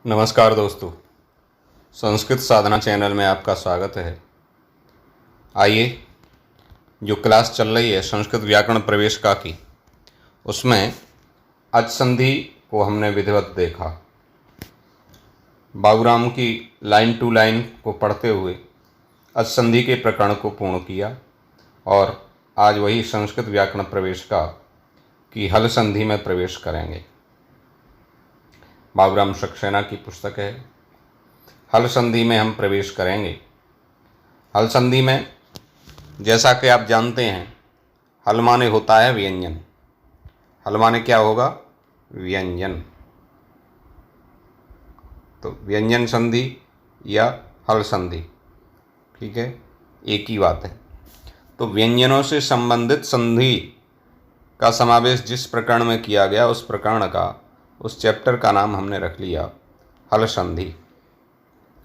नमस्कार दोस्तों, संस्कृत साधना चैनल में आपका स्वागत है। आइए, जो क्लास चल रही है संस्कृत व्याकरण प्रवेशिका की, उसमें अच संधि को हमने विधिवत देखा। बाबूराम की लाइन टू लाइन को पढ़ते हुए अच संधि के प्रकरण को पूर्ण किया और आज वही संस्कृत व्याकरण प्रवेशिका की हल संधि में प्रवेश करेंगे। बाबूराम सक्सेना की पुस्तक है। हल संधि में हम प्रवेश करेंगे। हल संधि में जैसा कि आप जानते हैं, हल माने होता है व्यंजन। हल माने क्या होगा? व्यंजन। तो व्यंजन संधि या हल संधि, ठीक है, एक ही बात है। तो व्यंजनों से संबंधित संधि का समावेश जिस प्रकरण में किया गया, उस प्रकरण का, उस चैप्टर का नाम हमने रख लिया हल संधि।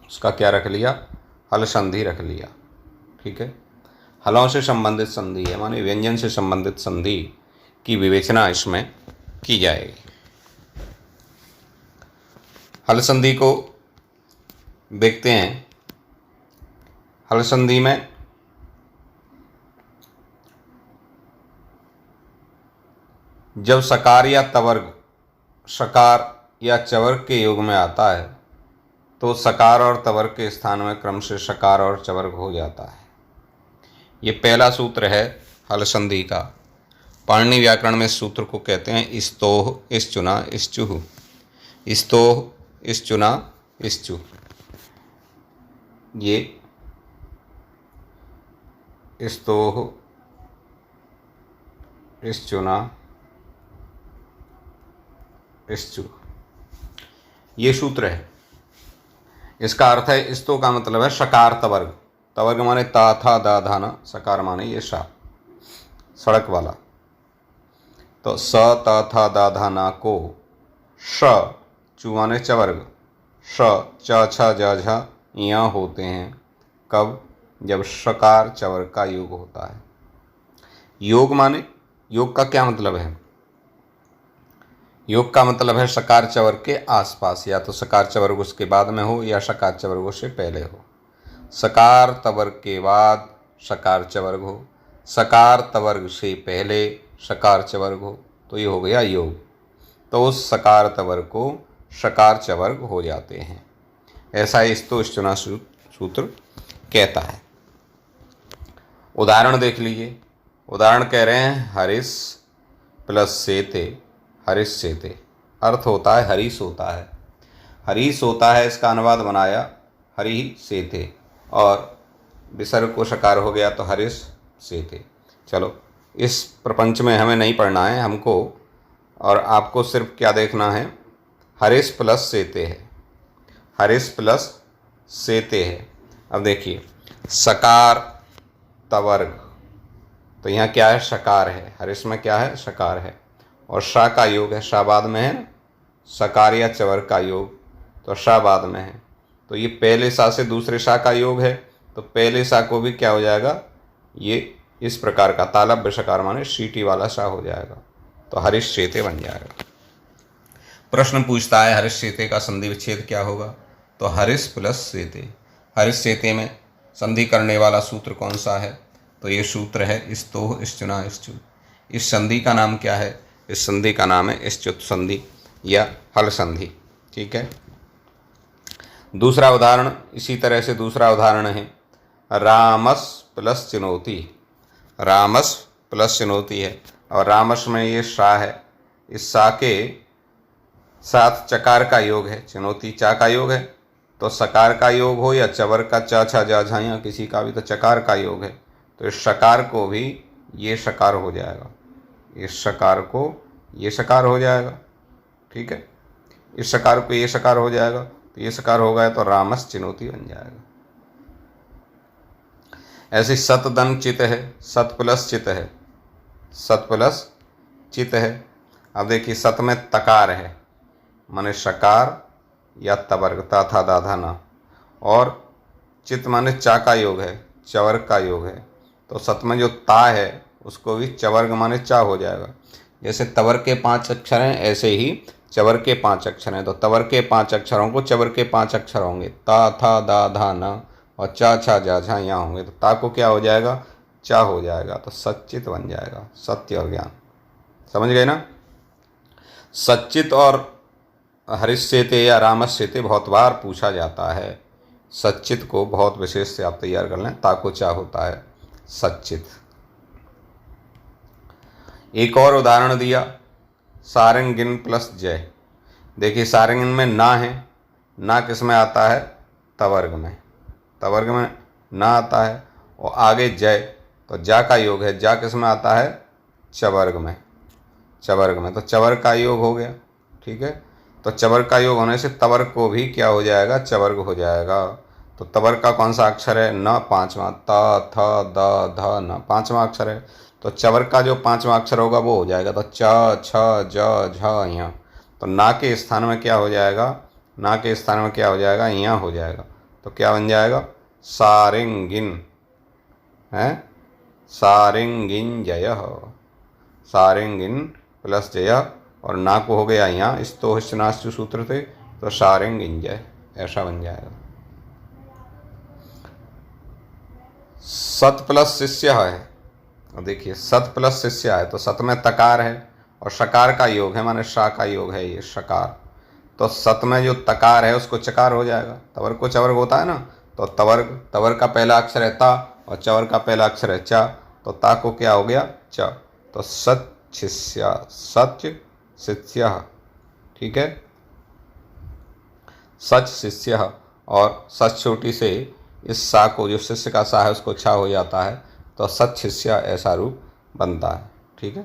उसका क्या रख लिया? हल संधि रख लिया, ठीक है। हलों से संबंधित संधि है, माने व्यंजन से संबंधित संधि की विवेचना इसमें की जाएगी। हल संधि को देखते हैं। हल संधि में जब सकार या तवर्ग सकार या चवर्ग के योग में आता है तो सकार और तवर्ग के स्थान में क्रम से सकार और चवर्ग हो जाता है। ये पहला सूत्र है हल संधि का। पाणिनि व्याकरण में सूत्र को कहते हैं इस्तोह इश्चुना इश्चुः। इस्तोह इश्चुना इश्चुः। ये इस्तोह इश्चुना इश्चु, ये सूत्र है। इसका अर्थ है, इस्तो का मतलब है सकार तवर्ग। तवर्ग माने ता था दा धा ना, सकार माने ये सा, सड़क वाला। तो स ता था दा धा ना को श चू माने चवर्ग, श च छ ज झ यहाँ होते हैं। कब? जब सकार चवर्ग का योग होता है। योग माने, योग का क्या मतलब है? योग का मतलब है सकार चवर्ग के आसपास, या तो सकार चवर्ग उसके बाद में हो या सकार चवर्ग उससे पहले हो। सकार तवर्ग के बाद सकार चवर्ग हो, सकार तवर्ग से पहले सकार चवर्ग हो, तो ये हो गया योग। तो उस सकार तवर्ग को सकार चवर्ग हो जाते हैं। ऐसा इस्तो इश्चुना सूत्र कहता है। उदाहरण देख लीजिए। उदाहरण कह रहे हैं हरिस प्लस सेते, हरिस सेते। अर्थ होता है हरीश होता है। हरीश होता है, इसका अनुवाद बनाया हरि सेते, और विसर्ग को सकार हो गया तो हरिश सेते। चलो, इस प्रपंच में हमें नहीं पढ़ना है हमको, और आपको सिर्फ क्या देखना है? हरिश प्लस सेते है। हरिश प्लस सेते है। अब देखिए, सकार तवर्ग, तो यहाँ क्या है? सकार है। हरिश में क्या है? सकार है। और शा का योग है, शा बाद में है। सकार या चवर्ग का योग, तो शा बाद में है। तो ये पहले सा से दूसरे शा का योग है, तो पहले शा को भी क्या हो जाएगा? ये इस प्रकार का तालव्य सकार माने सीटी वाला शा हो जाएगा, तो हरिश सेते बन जाएगा। प्रश्न पूछता है हरिश सेते का संधि विच्छेद क्या होगा? तो हरिश प्लस सेते। हरिश सेते में संधि करने वाला सूत्र कौन सा है? तो ये सूत्र है इस्तोह इश्चुना इश्चु। इस संधि का नाम क्या है? इस संधि का नाम है इश्चुत संधि या हल संधि, ठीक है। दूसरा उदाहरण, इसी तरह से दूसरा उदाहरण है रामस प्लस चिनोती। रामस प्लस चिनोती है, और रामस में ये शा है। इस शा के साथ चकार का योग है, चिनोती चा का योग है। तो सकार का योग हो या चवर का चा छा जा झा, या किसी का भी, तो चकार का योग है। तो इस सकार को भी ये सकार हो जाएगा, इस सकार को ये सकार हो जाएगा, ठीक है। इस सकार को ये सकार हो जाएगा, तो ये सकार हो गया तो रामस चिनोती बन जाएगा। ऐसे सत दन चित है, सत प्लस चित है, सत प्लस चित है। अब देखिए, सत में तकार है, माने सकार या तवर्ग, ता था दा धा ना, और चित माने चा का योग है, चवर्ग का योग है। तो सत में जो ता है उसको भी चवर्ग माने चा हो जाएगा। जैसे तवर्ग के 5 अक्षर हैं, ऐसे ही चवर के 5 अक्षर हैं, तो तवर के 5 अक्षरों को चवर के 5 अक्षर होंगे, ता था दा धा न, और चा छा जा झा यहाँ होंगे, तो ता को क्या हो जाएगा, चा हो जाएगा, तो सच्चित बन जाएगा, सत्य और ज्ञान। समझ गए ना। सच्चित और हरिष्येते या रामस्येते बहुत बार पूछा जाता है। सच्चित को बहुत विशेष से आप तैयार कर लें, ता को चा होता है सच्चित। एक और उदाहरण दिया, सारंगिन प्लस जय। देखिए सारंगिन में ना है, ना किस में आता है, तवर्ग में, तवर्ग में ना आता है, और आगे जय, तो जा का योग है, जा किस में आता है, चवर्ग में, चवर्ग में, तो चवर्ग का योग हो गया। ठीक है, तो चवर्ग का योग होने से तवर्ग को भी क्या हो जाएगा, चवर्ग हो जाएगा। तो तवर्ग का कौन सा अक्षर है, न, पांचवा, ता था दा धा न, पांचवा अक्षर है, तो चवर्ग का जो पांचवा अक्षर होगा वो हो जाएगा, तो च छ ज झ यहाँ, तो ना के स्थान में क्या हो जाएगा, ना के स्थान में क्या हो जाएगा, यहाँ हो जाएगा, तो क्या बन जाएगा, सारिंगिन है, सारिंगिन जय, सारिंगिन प्लस जय, और ना को हो गया यहाँ स्तो हिश्चनाश्चु सूत्र थे, तो सारिंगिन जय, ऐसा बन जाएगा। सत प्लस शिष्य है, देखिए सत प्लस शिष्य है, तो सत में तकार है और शकार का योग है, माने शा का योग है ये शकार, तो सत में जो तकार है उसको चकार हो जाएगा, तवर्ग को चवर्ग होता है ना, तो तवर्ग, तवर्ग का पहला अक्षर है ता और चवर्ग का पहला अक्षर है चा, तो ता को क्या हो गया, च, तो सच शिष्य, सच शिष्य। ठीक है, सच शिष्य, और सच छोटी से इस सा को, जो शिष्य का सा है उसको छा हो जाता है, तो सच शिष्य ऐसा रूप बनता है। ठीक है,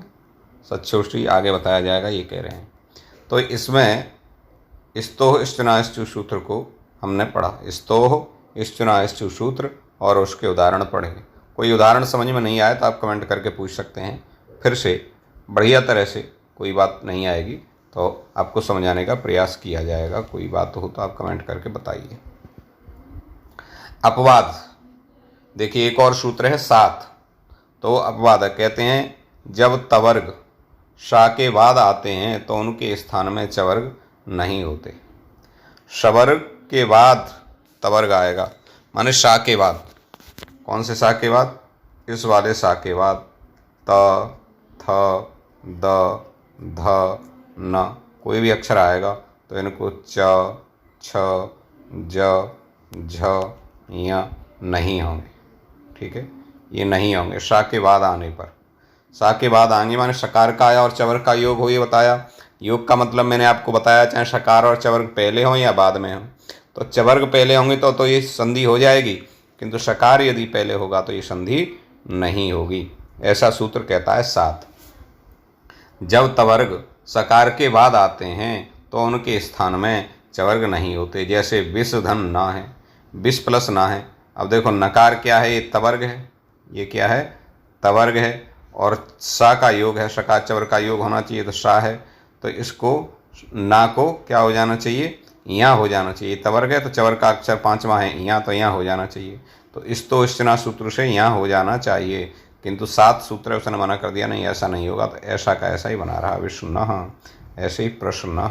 सच छोटी आगे बताया जाएगा, ये कह रहे हैं। तो इसमें स्तोह इष्टनाश्चु सूत्र को हमने पढ़ा, स्तोह इष्टनाश्चु सूत्र और उसके उदाहरण पढ़े। कोई उदाहरण समझ में नहीं आया तो आप कमेंट करके पूछ सकते हैं, फिर से बढ़िया तरह से, कोई बात नहीं आएगी तो आपको समझाने का प्रयास किया जाएगा, कोई बात हो तो आप कमेंट करके बताइए। अपवाद, देखिए एक और सूत्र है 7, तो अपवाद कहते हैं जब तवर्ग शा के बाद आते हैं तो उनके स्थान में चवर्ग नहीं होते। शवर्ग के बाद तवर्ग आएगा, माने शा के बाद, कौन से शा के बाद, इस वाले शा के बाद, त थ द ध न, कोई भी अक्षर आएगा तो इनको च छ ज झ या नहीं होंगे। ठीक है, ये नहीं होंगे शा के बाद आने पर, शा के बाद आएंगे माने शकार का आया और चवर्ग का योग हो, ये बताया। योग का मतलब मैंने आपको बताया, चाहे शकार और चवर्ग पहले हों या बाद में हों, तो चवर्ग पहले होंगे तो ये संधि हो जाएगी, किंतु शकार यदि पहले होगा तो ये संधि नहीं होगी, ऐसा सूत्र कहता है 7। जब तवर्ग सकार के बाद आते हैं तो उनके स्थान में चवर्ग नहीं होते, जैसे विष धन ना है, विष प्लस ना है। अब देखो नकार क्या है, ये तवर्ग है, ये क्या है, तवर्ग है, और सा का योग है, शकार चवर्ग का योग होना चाहिए तो शा है, तो इसको ना को क्या हो जाना चाहिए, यहाँ हो जाना चाहिए, तवर्ग है तो चवर्ग का अक्षर 5वां है यहाँ, तो यहाँ हो जाना चाहिए, तो इस्तो इष्टना सूत्र से यहाँ हो जाना चाहिए, किंतु 7 सूत्र उसने मना कर दिया, नहीं ऐसा नहीं होगा, तो ऐसा का ऐसा ही बना रहा, विष्णु ऐसे ही प्रश्न।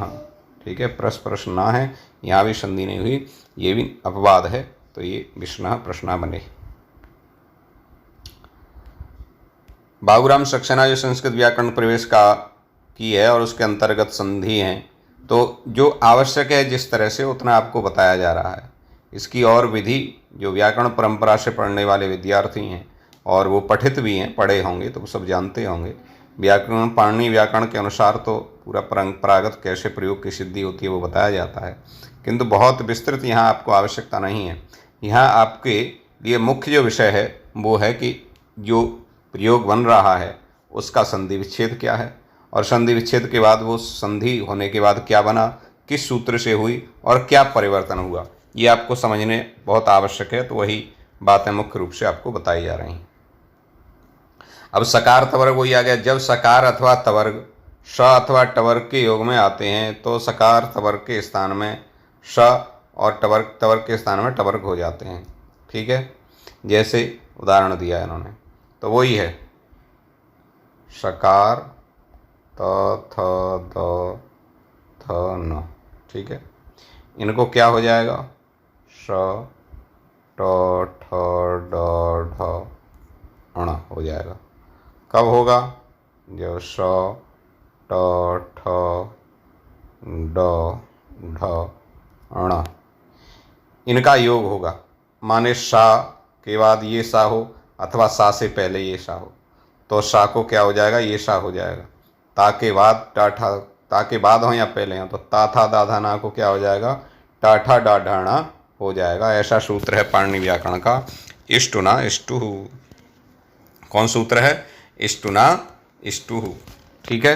ठीक है, प्रश्न है, यहाँ भी संधि नहीं हुई, ये भी अपवाद है, तो ये विष्णु प्रश्न बने। बाबूराम सक्सेना जो संस्कृत व्याकरण प्रवेश का की है और उसके अंतर्गत संधि हैं, तो जो आवश्यक है जिस तरह से उतना आपको बताया जा रहा है। इसकी और विधि जो व्याकरण परंपरा से पढ़ने वाले विद्यार्थी हैं और वो पठित भी हैं, पढ़े होंगे तो वो सब जानते होंगे, व्याकरण पाणिनि व्याकरण के अनुसार तो पूरा परंपरागत कैसे प्रयोग की सिद्धि होती है वो बताया जाता है, किंतु बहुत विस्तृत यहाँ आपको आवश्यकता नहीं है। यहाँ आपके लिए मुख्य जो विषय है वो है कि जो प्रयोग बन रहा है उसका संधि विच्छेद क्या है, और संधि विच्छेद के बाद वो संधि होने के बाद क्या बना, किस सूत्र से हुई और क्या परिवर्तन हुआ, ये आपको समझने बहुत आवश्यक है, तो वही बातें मुख्य रूप से आपको बताई जा रही हैं। अब सकार तवर्ग वही आ गया, जब सकार अथवा तवर्ग श अथवा टवर्ग के योग में आते हैं तो सकार तवर्ग के स्थान में श और तवर्ग के स्थान में टवर्ग हो जाते हैं। ठीक है, जैसे उदाहरण दिया है इन्होंने, तो वही है शकार त थ द थ न, ठीक है। इनको क्या हो जाएगा, श ट ठ ड ढ ण हो जाएगा। कब होगा, जब श ट ठ ड ढ ण इनका योग होगा। माने सा के बाद ये सा हो अथवा सा से पहले ये सा हो, तो सा को क्या हो जाएगा, ये सा हो जाएगा। ता के बाद टा ठा, ता के बाद हो या पहले हो, तो ता था दा धा ना को क्या हो जाएगा, टा ठा डा ढाणा हो जाएगा। ऐसा सूत्र है पाणिनि व्याकरण का, इष्टुना इष्टु। कौन सूत्र है, इष्टुना इष्टु, ठीक है।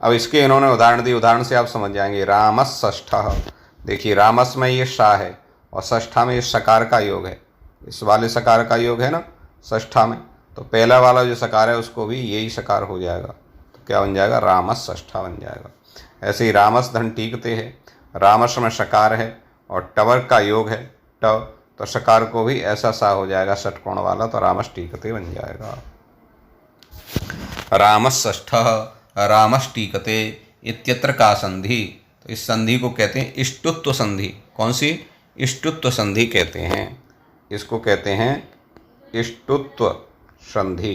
अब इसके इन्होंने उदाहरण दी, उदाहरण से आप समझ जाएंगे। रामस षष्ठः, देखिए रामस में ये षा है और षष्ठा में ये सकार का योग है, इस वाले सकार का योग है ना षष्ठा में, तो पहला वाला जो सकार है उसको भी यही सकार हो जाएगा, तो क्या बन जाएगा, रामस षष्ठा बन जाएगा। ऐसे ही रामस धन टीकते है, रामस में सकार है और टवर्ग का योग है ट, तो सकार को भी ऐसा सा हो जाएगा षटकोण वाला, तो रामस टीकते बन जाएगा। रामस षष्ठः रामस टीकते इत्यत्र का संधि, तो इस संधि को कहते हैं इष्टुत्व संधि। कौन सी, इष्टुत्व संधि कहते हैं, इसको कहते हैं इष्टुत्व संधि,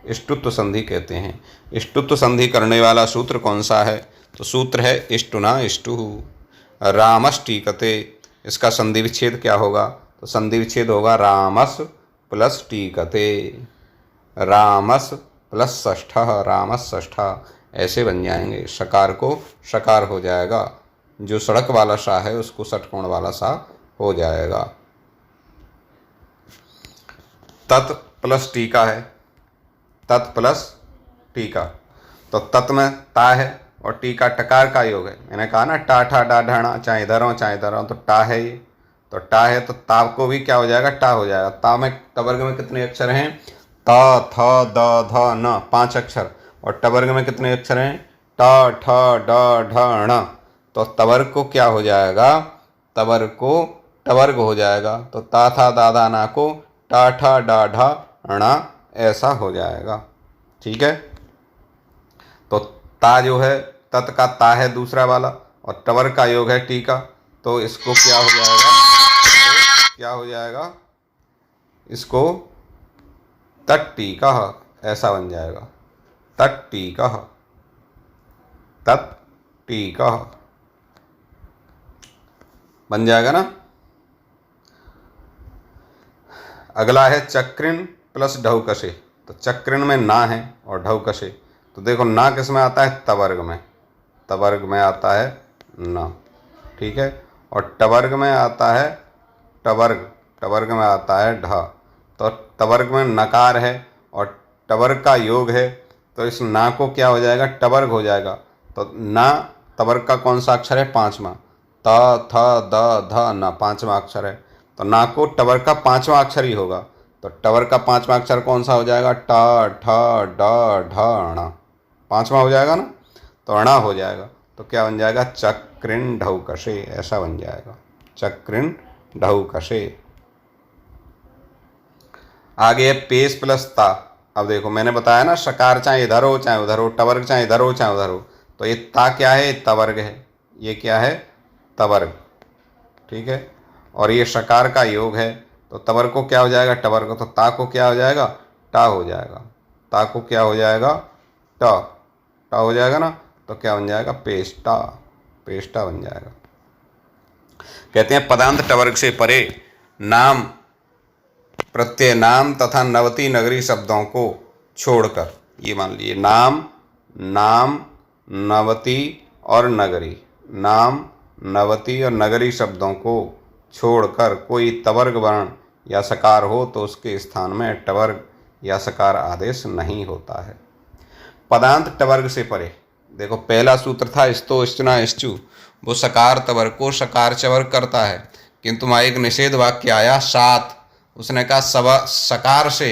इष्टुत्व संधि कहते हैं। इष्टुत्व संधि करने वाला सूत्र कौन सा है, तो सूत्र है इष्टुना इष्टु। रामस टीकते, इसका संधि विच्छेद क्या होगा, तो संधि विच्छेद होगा रामस प्लस टीकते, रामस प्लस षष्ठः रामस षष्ठः, ऐसे बन जाएंगे। सकार को सकार हो जाएगा, जो सड़क वाला सा है उसको षटकोण वाला सा हो जाएगा। तत् प्लस टीका है, तत् प्लस टीका, तो तत् में ता है और टीका टकार का योग है। मैंने कहा ना टा ठा डा ढाणा, चाहे इधर हो चाहे इधर हो, तो टा है ये, तो टा है तो ता को भी क्या हो जाएगा, टा हो जाएगा। ता में टवर्ग में कितने अक्षर हैं, ता थ द ध न, 5 अक्षर, और टवर्ग में कितने अक्षर हैं, ट ठ ड ढ ण, तो तवर्ग को क्या हो जाएगा, तवर्ग को टवर्ग हो जाएगा, तो ता था दा धा ना को टा ठा डा ढा ण ऐसा हो जाएगा, ठीक है। तो ता जो है तत् का ता है दूसरा वाला और टवर्ग का योग है टीका, तो इसको क्या हो जाएगा, तो क्या हो जाएगा, इसको तट्टीकः ऐसा बन जाएगा, तट्टीकः, तट्टीकः बन जाएगा ना। अगला है चक्रिन प्लस ढौकसे, तो चक्रिन में ना है और ढौकसे, तो देखो ना किस में आता है, तवर्ग में, तवर्ग में आता है ना, ठीक है, और टवर्ग में आता है टवर्ग, टवर्ग में आता है ढ, तो टवर्ग में नकार है और टवर्ग का योग है, तो इस ना को क्या हो जाएगा, टवर्ग हो जाएगा। तो ना तवर्ग का कौन सा अक्षर है, 5वां, त थ द ध न 5वां अक्षर है, तो ना को टवर्ग का 5वां अक्षर ही होगा, तो टवर्ग का 5वां अक्षर कौन सा हो जाएगा, ट ठ ड ढ ण, 5वां हो जाएगा ना, तो अणा हो जाएगा, तो क्या बन जाएगा, चक्रिन ढौकसे ऐसा बन जाएगा, चक्रिन ढौकसे। आगे है पेश प्लस ता। अब देखो मैंने बताया ना सकार चाहे इधर हो चाहे उधर हो, टवर्ग चाहे इधर हो चाहे उधर हो, तो ये ता क्या है, तवर्ग है, ये क्या है, तवर्ग, ठीक है, और ये सकार का योग है, तो तवर्ग को क्या हो जाएगा, टवर्ग, तो ता को क्या हो जाएगा, टा हो जाएगा, ता को क्या हो जाएगा, टा, टा हो जाएगा ना, तो क्या बन जाएगा, पेष्टा, पेष्टा बन जाएगा। कहते हैं पदांत टवर्ग से परे नाम प्रत्यय नाम तथा नवती नगरी शब्दों को छोड़कर, ये मान लीजिए नाम, नाम, नवती और नगरी, नाम, नवती और नगरी शब्दों को छोड़कर कोई तवर्ग वर्ण या सकार हो तो उसके स्थान में टवर्ग या सकार आदेश नहीं होता है। पदांत टवर्ग से परे, देखो पहला सूत्र था स्तो इष्टुना इष्टु, वो सकार तवर्ग को सकार चवर्ग करता है, किंतु वहाँ एक निषेध वाक्य आया सात, उसने कहा सकार से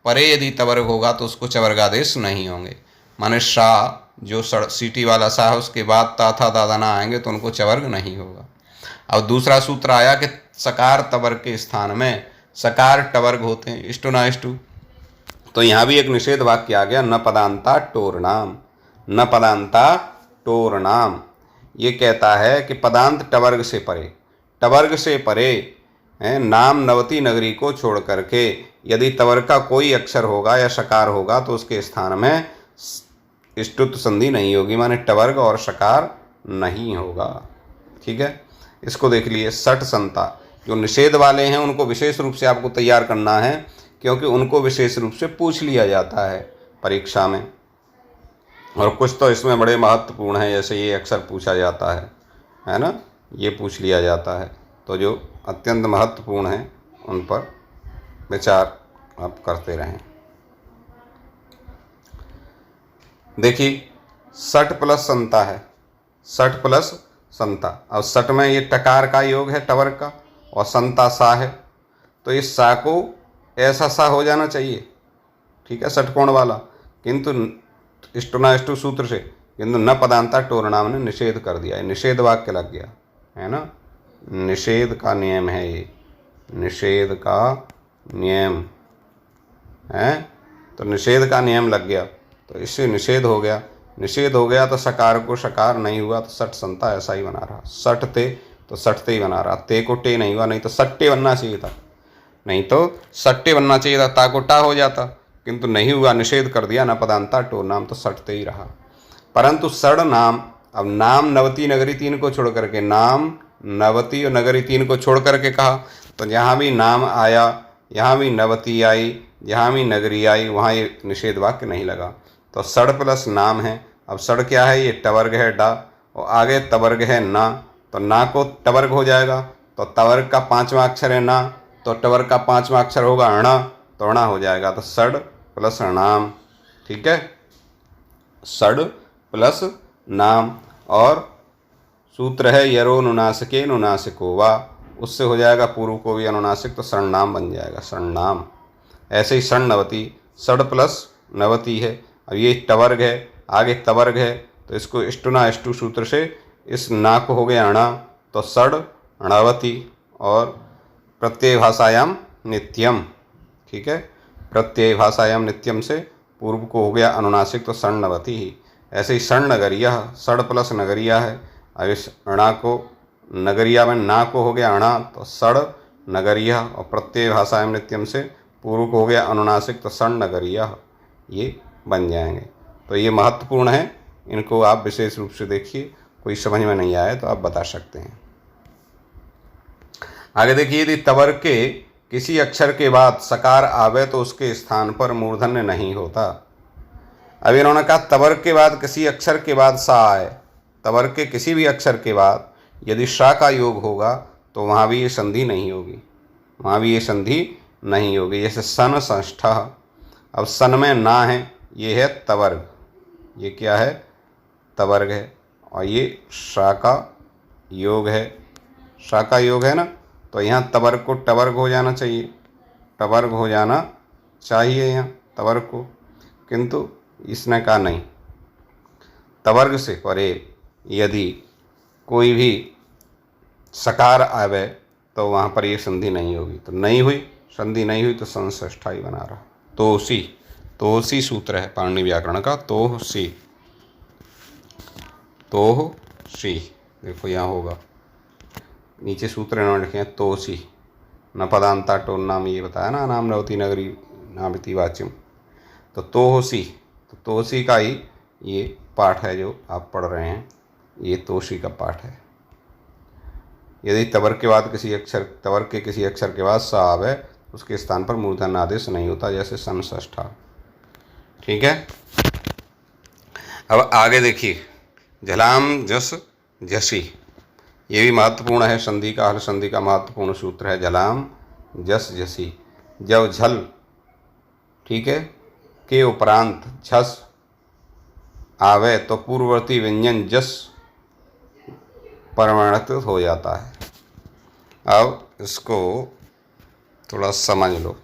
परे यदि तवर्ग होगा तो उसको चवर्गादेश नहीं होंगे, माने शाह जो सीटी वाला सा है उसके बाद ता था दादा ना आएंगे तो उनको चवर्ग नहीं होगा। अब दूसरा सूत्र आया कि सकार तवर्ग के स्थान में सकार टवर्ग होते हैं, इष्टु ना इष्टु, तो यहाँ भी एक निषेध वाक्य आ गया, न पदांता टोरनाम, न पदांता टोरनाम, ये कहता है कि पदांत टवर्ग से परे, टवर्ग से परे है नाम नवती नगरी को छोड़ करके यदि तवर्ग का कोई अक्षर होगा या शकार होगा तो उसके स्थान में ष्टुत संधि नहीं होगी, माने टवर्ग और शकार नहीं होगा। ठीक है, इसको देख लिए। सठ संता, जो निषेध वाले हैं उनको विशेष रूप से आपको तैयार करना है, क्योंकि उनको विशेष रूप से पूछ लिया जाता है परीक्षा में, और कुछ तो इसमें बड़े महत्वपूर्ण हैं, जैसे ये अक्षर पूछा जाता है ना, ये पूछ लिया जाता है। तो जो अत्यंत महत्वपूर्ण हैं उन पर विचार आप करते रहें। देखिए, सठ प्लस संता है, सठ प्लस संता। अब सठ में ये टकार का योग है टवर्ग का, और संता सा है, तो इस सा को ऐसा सा हो जाना चाहिए। ठीक है, षटकोण वाला, किंतु इष्टुनाष्टु सूत्र से, किंतु न पदांता टोरनाम ने निषेध कर दिया, निषेध वाक्य लग गया है ना, निषेध का नियम है ये, निषेध का नियम है, तो निषेध का नियम लग गया, तो इससे निषेध हो गया। निषेध हो गया तो सकार को शकार नहीं हुआ, तो सठ संता ऐसा ही बना रहा। सठ ते तो सठते ही बना रहा, ते को टे नहीं हुआ, नहीं तो सट्टे बनना चाहिए था, नहीं तो सट्टे बनना चाहिए था, ता को टा हो जाता, किंतु नहीं हुआ, निषेध कर दिया। न पदांता टो नाम तो सटते ही रहा। परंतु सड़ नाम, अब नाम नवती नगरी तीन को छोड़ करके, नाम नवती और नगरी तीन को छोड़ करके कहा, तो जहाँ भी नाम आया, यहाँ भी नवती आई, जहाँ भी नगरी आई, वहाँ ये निषेध वाक्य नहीं लगा। तो सड़ प्लस नाम है। अब सड़ क्या है, ये टवर्ग है डा, और आगे तवर्ग है ना, तो ना को टवर्ग हो जाएगा, तो तवर्ग का पांचवा अक्षर है ना, तो टवर्ग का पांचवा अक्षर होगा अणा, तो अणा हो जाएगा, तो सड़ प्लस नाम। ठीक है, सड़ प्लस नाम। और सूत्र है यरो नुनासिके नुनासिको वा, उससे हो जाएगा पूर्व को भी अनुनासिक, तो सड़नाम बन जाएगा, सड़नाम। ऐसे ही सड़नवती, सड़ प्लस नवती है। अब ये टवर्ग है, आगे तवर्ग है, तो इसको इष्टुना इष्टु सूत्र से इस ना को हो गया अणा, तो सड़ अणावती। और प्रत्यय भाषायाम नित्यम, ठीक है, प्रत्यय भाषायाम नित्यम से पूर्व को हो गया अनुनासिक, तो सड़नवती ही। ऐसे ही सण नगरिया, सड़ प्लस नगरिया है। अब इस अणा को नगरिया में ना को हो गया अणा, तो सड़ नगरिया, और प्रत्यय भाषायाम नित्यम से पूर्व को हो गया अनुनासिक, तो सण नगरिया, ये बन जाएंगे। तो ये महत्वपूर्ण है, इनको आप विशेष रूप से देखिए, कोई समझ में नहीं आए तो आप बता सकते हैं। आगे देखिए, यदि तवर्ग के किसी अक्षर के बाद सकार आवे तो उसके स्थान पर मूर्धन्य नहीं होता। अब इन्होंने कहा तवर्ग के बाद किसी अक्षर के बाद सा आए, तवर्ग के किसी भी अक्षर के बाद यदि शा का योग होगा तो वहाँ भी ये संधि नहीं होगी, वहाँ भी ये संधि नहीं होगी। जैसे सन संष्ठा, अब सन में ना है, ये है तवर्ग, ये क्या है, तवर्ग है, और ये शा का योग है, शा का योग है ना, तो यहाँ तवर्ग को टवर्ग हो जाना चाहिए, टवर्ग हो जाना चाहिए यहाँ तवर्ग को, किंतु इसने कहा नहीं, तवर्ग से परे यदि कोई भी सकार आवे तो वहाँ पर ये संधि नहीं होगी, तो नहीं हुई, संधि नहीं हुई तो संष्ठा ही बना रहा। तोसी, तोसी सूत्र है पाणिनि व्याकरण का, तोसी, तोसी, देखो यहाँ होगा, नीचे सूत्र इन्होंने लिखे हैं तोसी, न पदांता टोन नाम, ये बताया ना, नाम नवती नगरी नामिति वाच्यम, तो तोसी, तो तोसी का ही ये पाठ है जो आप पढ़ रहे हैं, ये तोसी का पाठ है। यदि तवर्ग के बाद किसी अक्षर, तवर्ग के किसी अक्षर के बाद सा आवे उसके स्थान पर मूर्धन्य आदेश नहीं होता, जैसे संष्ठा। ठीक है, अब आगे देखिए, झलाम जस झसी, ये भी महत्वपूर्ण है, संधि का, हल संधि का महत्वपूर्ण सूत्र है, झलाम जस झसी। जब झल, ठीक है, के उपरांत झस आवे तो पूर्ववर्ती व्यंजन जस परिवर्तित हो जाता है। अब इसको थोड़ा समझ लो,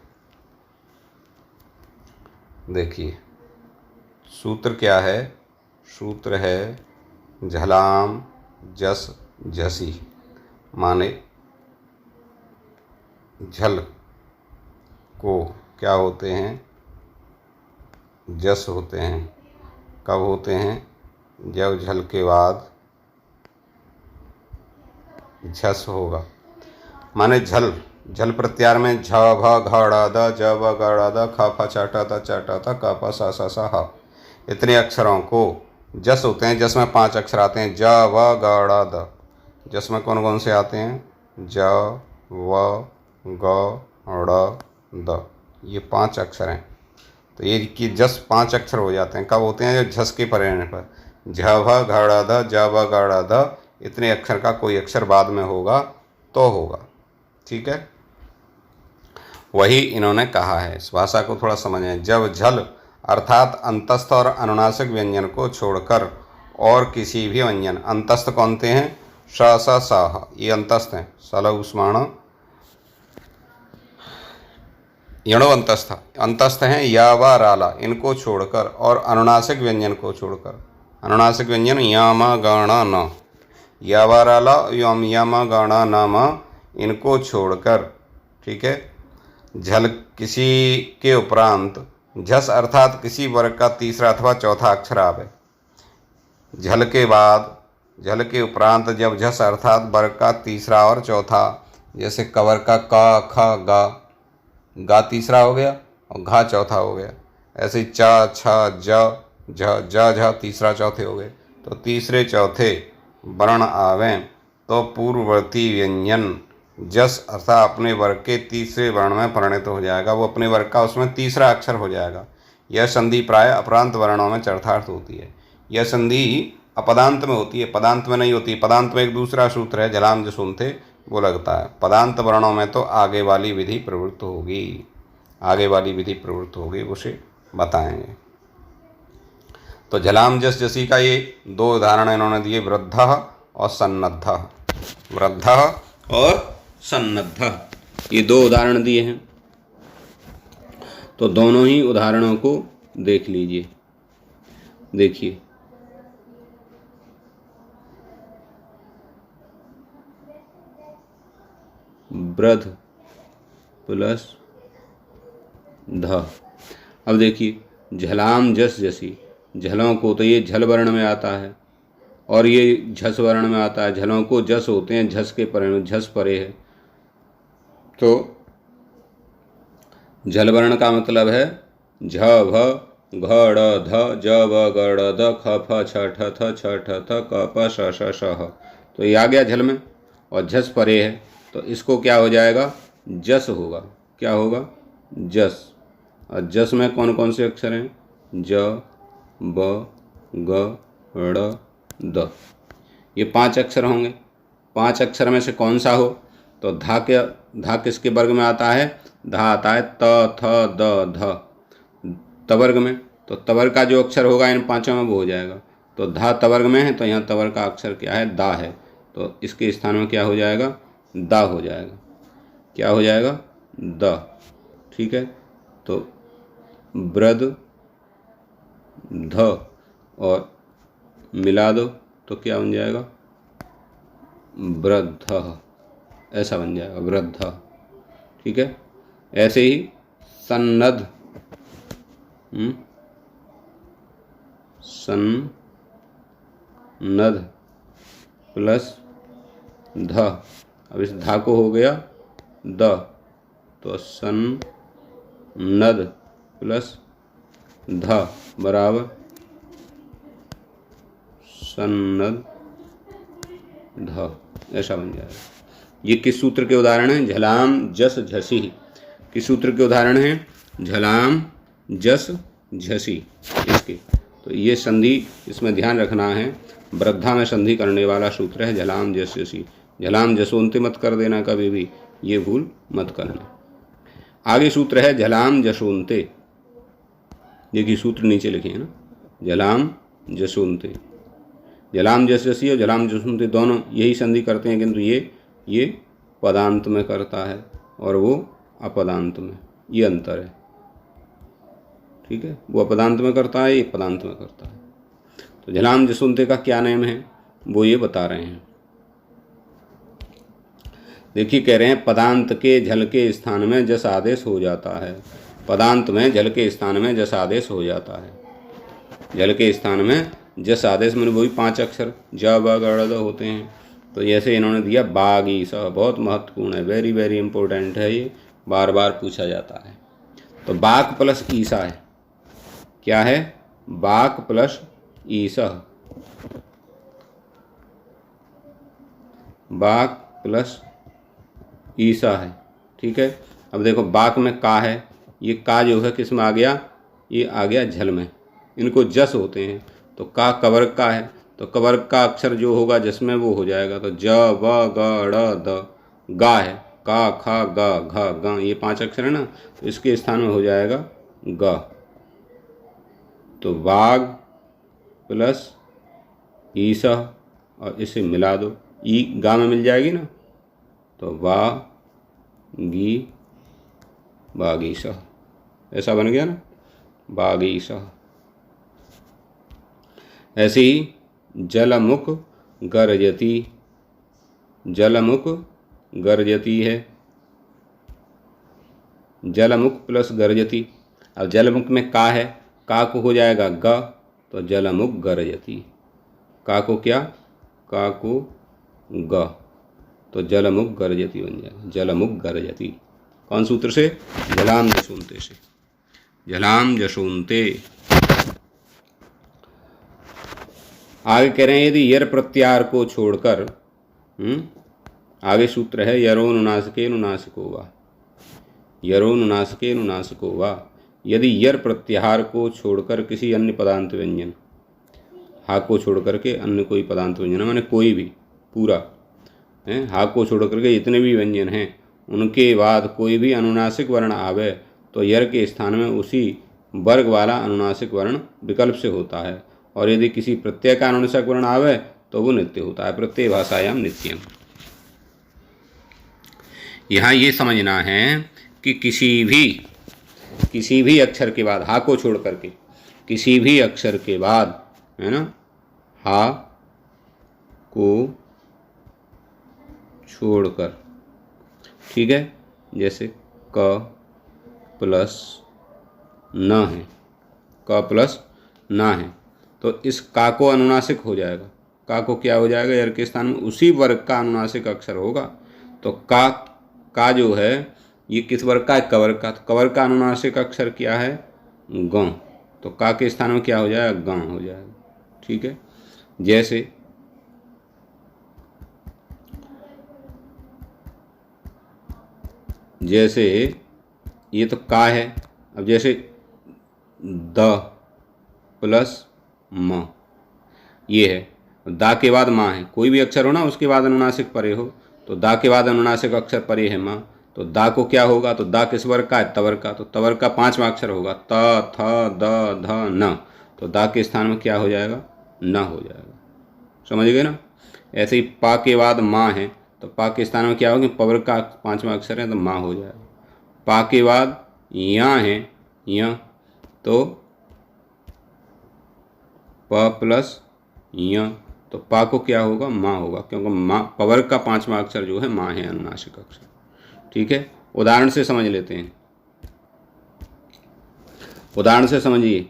देखिए सूत्र क्या है, सूत्र है झलाम जस झसी, माने झल को क्या होते हैं, जस होते हैं। कब होते हैं, जब झल के बाद झस होगा। माने झल, झल प्रत्यार में झ भ घ ड़ द ज ब ग ड़ द ख फ छ ठ थ छ ठ थ क प स स स ह, इतने अक्षरों को जस होते हैं। जस में 5 अक्षर आते हैं, ज व ग ड़ द। जस में कौन कौन से आते हैं? ज व ग ड़ द, ये 5 अक्षर हैं। तो ये कि जस 5 अक्षर हो जाते हैं। कब होते हैं? जब झस के परे रहने पर। झ भ घ ड़ द ज व ग ड़ द, इतने अक्षर का कोई अक्षर बाद में होगा तो होगा। ठीक है, वही इन्होंने कहा है। इस भाषा को थोड़ा समझें। जब झल अर्थात अंतस्थ और अनुनासिक व्यंजन को छोड़कर और किसी भी व्यंजन, अंतस्थ कौन से हैं? श स स ह, ये अंतस्थ हैं। सल उस्माण यणो अंतस्थ, अंतस्थ हैं या व राला, इनको छोड़कर और अनुनासिक व्यंजन को छोड़कर। अनुनासिक व्यंजन या म गण न, या व राला यम यम गण न म, इनको छोड़कर। ठीक है, झल किसी के उपरांत झस अर्थात किसी वर्ग का तीसरा अथवा चौथा अक्षर आवे। झल के बाद, झल के उपरांत जब झस अर्थात वर्ग का तीसरा और चौथा, जैसे कवर का क ख गा, गा तीसरा हो गया और घा चौथा हो गया। ऐसे च छ ज झ ज झ तीसरा चौथे हो गए। तो तीसरे चौथे वर्ण आवें तो पूर्ववर्ती व्यंजन जस अर्थात अपने वर्ग के तीसरे वर्ण में परिणत हो जाएगा। वो अपने वर्ग का उसमें तीसरा अक्षर हो जाएगा। यह संधि प्राय अपरांत वर्णों में चरितार्थ होती है। यह संधि अपदांत में होती है, पदांत में नहीं होती। पदांत में एक दूसरा सूत्र है, जलाम जसूनते, वो लगता है। पदांत वर्णों में तो आगे वाली विधि प्रवृत्त होगी, आगे वाली विधि प्रवृत्त होगी, उसे बताएंगे। तो झलाम जस जसी का ये 2 उदाहरण इन्होंने दिए, वृद्ध और सन्नद्ध। वृद्ध और सन्नद्ध, ये 2 उदाहरण दिए हैं। तो दोनों ही उदाहरणों को देख लीजिए। देखिए, वृद्ध प्लस ध। अब देखिए, झलाम जस जसी, झलों को तो ये झल वर्ण में आता है और ये झस वर्ण में आता है। झलों को जस होते हैं, झस के परे, झस परे है। तो झल वर्ण का मतलब है झ भ घ ड़ ध ज व ग ड़ द ख फ छ ठ थ छ ठ थ क प श श श ह। तो ये आ गया झल में, और झस परे है तो इसको क्या हो जाएगा? जस होगा। क्या होगा? जस। और जस में कौन कौन से अक्षर हैं? ज ब ग ड़ द, ये 5 अक्षर होंगे। 5 अक्षर में से कौन सा हो? तो धा किसके वर्ग में आता है? धा आता है त थ द ध, तवर्ग में। तो तवर्ग का जो अक्षर होगा इन 5 में वो हो जाएगा। तो धा तवर्ग में है तो यहाँ तवर्ग का अक्षर क्या है? दा है। तो इसके स्थान में क्या हो जाएगा? दा हो जाएगा। क्या हो जाएगा? द। ठीक है, तो वृद्ध ध और मिला दो तो क्या बन जाएगा? वृद्ध, ऐसा बन जाएगा, वृद्ध। ठीक है, ऐसे ही सन्नद्ध, सन्नद्ध प्लस ध। अब इस धा को हो गया द, तो सन्नद्ध प्लस ध बराबर सन्नद्ध, ऐसा बन जाएगा। ये किस सूत्र के उदाहरण हैं? झलाम जस झसी। किस सूत्र के उदाहरण हैं? झलाम जस झसी, इसके। तो ये संधि इसमें ध्यान रखना है, वृद्धा में संधि करने वाला सूत्र है झलाम जस झसी। झलाम जसोंते मत कर देना कभी भी, ये भूल मत करना। आगे सूत्र है झलाम जसोंते। देखिए सूत्र नीचे लिखे हैं ना, झलाम जसोंते। झलाम जस जसी और झलाम जसोंते दोनों यही संधि करते हैं, किंतु ये पदांत में करता है और वो अपदांत में, ये अंतर है। ठीक है, वो अपदांत में करता है, ये पदांत में करता है। तो झलाम जसोंते का क्या नेम है वो ये बता रहे हैं। देखिए कह रहे हैं पदांत के झल के स्थान में जस आदेश हो जाता है। पदांत में झल के स्थान में जस आदेश हो जाता है। झल के स्थान में जस आदेश में वही 5 अक्षर ज ब ग ड़ द होते हैं। तो जैसे इन्होंने दिया बागीश, बहुत महत्वपूर्ण है, वेरी वेरी इंपॉर्टेंट है, ये बार बार पूछा जाता है। तो बाक प्लस ईसा है, क्या है, बाक प्लस ईसा, बाक प्लस ईसा है, ठीक है। अब देखो बाक में का है, ये का जो है किस में आ गया, ये आ गया झल में, इनको जस होते हैं। तो का कवर्ग का है, तो कवर्ग का अक्षर जो होगा जिसमें वो हो जाएगा, तो ज व ग ड़ द, गा है, का खा गा घा गा, ये 5 अक्षर है ना, तो इसके स्थान में हो जाएगा ग। तो वाग प्लस ईसा, और इसे मिला दो, ई गा में मिल जाएगी ना, तो वा गी बागीसा, ऐसा बन गया ना, बागीसा। ऐसे ही जलमुख गर्जती, जलमुख गर्जती है, जलमुख प्लस गर्जती। अब जलमुख में का है, का को हो जाएगा ग, तो जलमुख गर्जती, का को क्या, का को ग, तो जलमुख गर्जती बन जाएगा, जलमुख गर्जती। कौन सूत्र से, जलाम जसूनते से, जलाम जसूनते। आगे कह रहे हैं यदि यर प्रत्याहार को छोड़कर, आगे सूत्र है यरोनुनासिके नुनासिको वा, यरोनुनासिके नुनासिको वा। यदि यर प्रत्याहार को छोड़कर किसी अन्य पदांत व्यंजन, हा को छोड़ करके अन्य कोई पदांत व्यंजन, माने कोई भी पूरा है, हा को छोड़ करके जितने भी व्यंजन हैं उनके बाद कोई भी अनुनासिक वर्ण आवे तो यर के स्थान में उसी वर्ग वाला अनुनासिक वर्ण विकल्प से होता है, और यदि किसी प्रत्यय का अनुनासिक वर्ण आवे तो वो नित्य होता है, प्रत्यय भाषायाम नित्यम। यहाँ ये समझना है कि किसी भी अक्षर के बाद, हा को छोड़ करके किसी भी अक्षर के बाद, है ना, हा को छोड़कर, ठीक है, जैसे क प्लस न है, क प्लस न है, तो इस का को अनुनासिक हो जाएगा, का को क्या हो जाएगा, यर के स्थान में उसी वर्ग का अनुनासिक अक्षर होगा। तो का जो है ये किस वर्ग का है, कवर्ग का, तो कवर्ग का अनुनासिक अक्षर क्या है, ग, तो का के स्थान में क्या हो जाएगा, ग हो जाएगा, ठीक है। जैसे ये तो का है, अब जैसे द प्लस म, ये है, दा के बाद माँ है, कोई भी अक्षर हो ना उसके बाद अनुनासिक परे हो, तो दा के बाद अनुनासिक अक्षर परे है माँ, तो दा को क्या होगा, तो दा किस वर्ग का है, तवर्ग का, तो तवर्ग का 5वां अक्षर होगा, त थ द ध न, तो दा के स्थान में क्या हो जाएगा, न हो जाएगा, समझ गए ना। ऐसे ही पा के बाद माँ है, तो पा के स्थान में क्या होगा, पवर्ग का 5वां अक्षर है तो माँ हो जाएगा। पा के बाद या है, या, तो प प्लस या, तो पा को क्या होगा, माँ होगा, क्योंकि माँ पवर्ग का 5वां अक्षर जो है माँ है, अनुनासिक अक्षर, ठीक है। उदाहरण से समझ लेते हैं, उदाहरण से समझिए,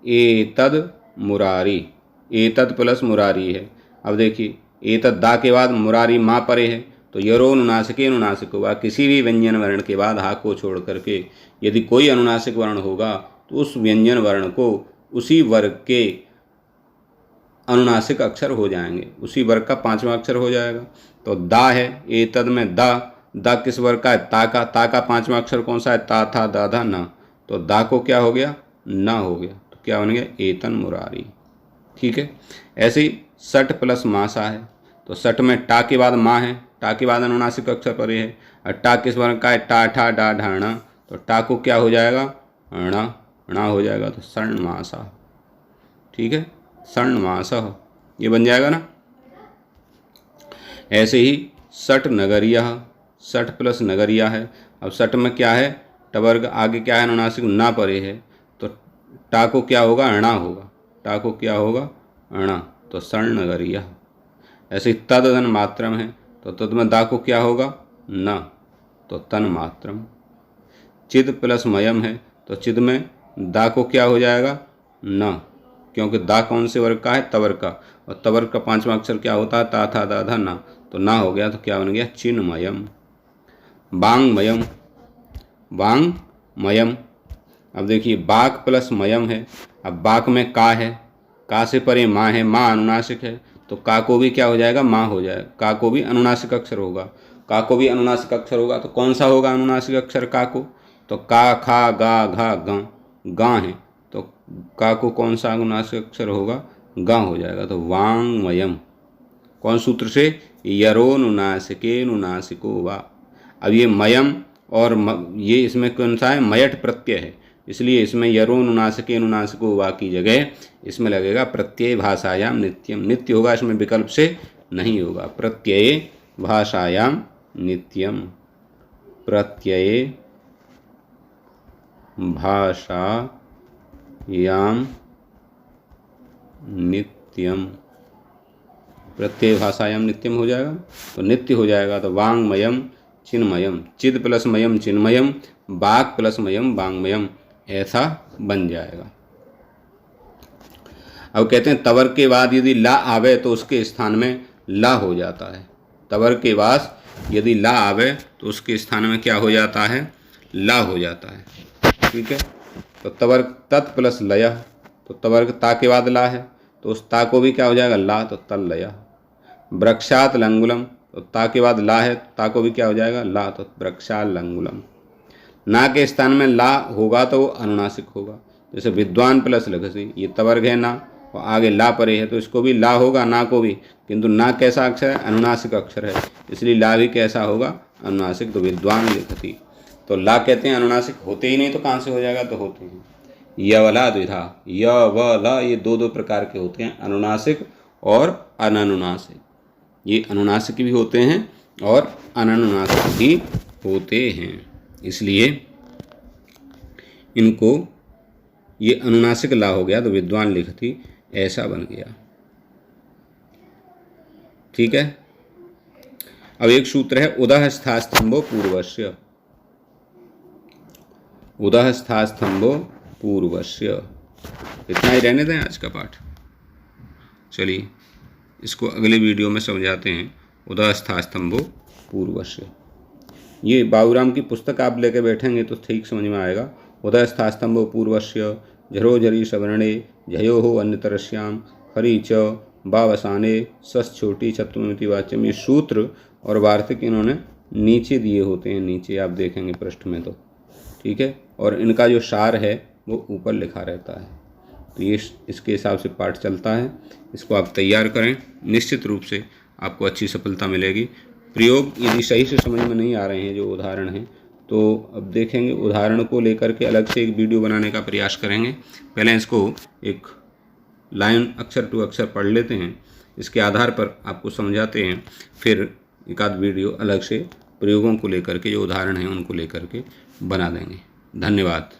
एतद मुरारी, एतद प्लस मुरारी है। अब देखिए एतद दा के बाद मुरारी माँ परे है, तो यरो अनुनासिके अनुनासिक होगा, किसी भी व्यंजन वर्ण के बाद हा को छोड़ करके यदि कोई अनुनासिक वर्ण होगा तो उस व्यंजन वर्ण को उसी वर्ग के अनुनासिक अक्षर हो जाएंगे, उसी वर्ग का 5वां अक्षर हो जाएगा। तो दा है, एतद में दा किस वर्ग का है, ता का 5वां अक्षर कौन सा है, ता था दा धा न, तो दा को क्या हो गया, न हो गया, तो क्या बन गया, एतन मुरारी, ठीक है। ऐसे ही सट प्लस मासा है, तो सट में टा के बाद माँ है, टा के बाद अनुनासिक अक्षर परे है, और टा किस वर्ण का है, टा ठा डा ढाणा, तो टा को क्या हो जाएगा, णा हो जाएगा, तो सर्ण मासा, ठीक है, सर्ण मासा ये बन जाएगा ना। ऐसे ही सट नगरिया, सट प्लस नगरिया है, अब सट में क्या है, टवर्ग आगे क्या है, अनुनासिक ना परे है, तो टा को क्या होगा, अणा होगा, टा को क्या होगा, अणा, तो सर्ण नगरिया। ऐसे ही तद धन मात्रम है, तो तद में दा को क्या होगा, न, तो तन मात्रम। चिद प्लस मयम है, तो चिद में दा को क्या हो जाएगा, न, क्योंकि दा कौन से वर्ग का है, तवर्ग का, और तवर्ग का 5वां अक्षर क्या होता है, ता था दा धा ना, तो ना हो गया, तो क्या बन गया, चिन्मयम। वांगमयम, वांगमयम। अब देखिए बाक प्लस मयम है, अब बाक में का है, का से परे माँ है, माँ अनुनासिक है, तो का को भी क्या हो जाएगा, माँ हो जाएगा, का को भी अनुनासिक अक्षर होगा, का को भी अनुनासिक अक्षर होगा, तो कौन सा होगा अनुनासिक अक्षर का को, तो का खा गा घा गा है, तो का को कौन सा अनुनासिक अक्षर होगा, गा हो जाएगा, तो वांगमयम। कौन सूत्र से, यरोनुनासिके नुनासिको वा। अब ये मयम और ये इसमें कौन सा है, मयठ प्रत्यय है, इसलिए इसमें यरोनुनासिके नुनासिको वा की जगह इसमें लगेगा प्रत्यय भाषायाम नित्यम। नित्य होगा, इसमें विकल्प से नहीं होगा। प्रत्यय भाषायाम नित्यम, प्रत्यय भाषायाम नित्यम, प्रत्यय भाषायाम नित्यम हो जाएगा, तो नित्य हो जाएगा, तो वांगमयम चिन्मयम, चिद प्लस मयम चिन्मयम, बाक प्लस मयम वांगमयम, ऐसा बन जाएगा। अब कहते हैं तवर के बाद यदि ला आवे तो उसके स्थान में ला हो जाता है। तवर के बाद यदि ला आवे तो उसके स्थान में क्या हो जाता है, ला हो जाता है। ठीक है, तो तवर तत् प्लस लय, तो तवर ता के बाद ला है, तो उस ता को भी क्या हो जाएगा, ला, तो तल लय। वृक्षात लंगुलम, तो ता के बाद ला है, ता को भी क्या हो जाएगा, ला, तो वृक्षाल लंगुलम। ना के स्थान में ला होगा तो वो अनुनासिक होगा, जैसे विद्वान प्लस लघसी, ये तवर्ग है ना, और आगे ला परे है, तो इसको भी ला होगा, ना को भी, किंतु ना कैसा अक्षर है, अनुनासिक अक्षर है, इसलिए ला भी कैसा होगा, अनुनासिक, तो विद्वान लिखती। तो ला कहते हैं अनुनासिक होते ही नहीं, तो कहाँ से हो जाएगा, तो होते हैं। यवला द्विधा, य व ला, ये दो प्रकार के होते हैं, अनुनासिक और अननुनासिक। ये अनुनासिक भी होते हैं और अननुनासिक भी होते हैं, इसलिए इनको ये अनुनासिक ला हो गया, तो विद्वान लिखती, ऐसा बन गया। ठीक है, अब एक सूत्र है उदः स्थास्तंभो पूर्वस्य, उदः स्थास्तंभो पूर्वस्य। इतना ही रहने दें आज का पाठ। चलिए इसको अगले वीडियो में समझाते हैं। उदः स्थास्तंभो पूर्वस्य, ये बाबूराम की पुस्तक आप लेके बैठेंगे तो ठीक समझ में आएगा। उदः स्थास्तंभो पूर्वस्य झरो झरी सवर्णे झयो हो अन्यतरस्याम हरि च बावसाने सस छोटी छत्वमिति वाच्यम। ये सूत्र और वार्तिक इन्होंने नीचे दिए होते हैं, नीचे आप देखेंगे पृष्ठ में, तो ठीक है, और इनका जो सार है वो ऊपर लिखा रहता है। तो ये इसके हिसाब से पाठ चलता है, इसको आप तैयार करें, निश्चित रूप से आपको अच्छी सफलता मिलेगी। प्रयोग यदि सही से समझ में नहीं आ रहे हैं जो उदाहरण हैं, तो अब देखेंगे उदाहरण को लेकर के अलग से एक वीडियो बनाने का प्रयास करेंगे। पहले इसको एक लाइन अक्षर टू अक्षर पढ़ लेते हैं, इसके आधार पर आपको समझाते हैं, फिर एक आध वीडियो अलग से प्रयोगों को लेकर के, जो उदाहरण हैं उनको लेकर के बना देंगे। धन्यवाद।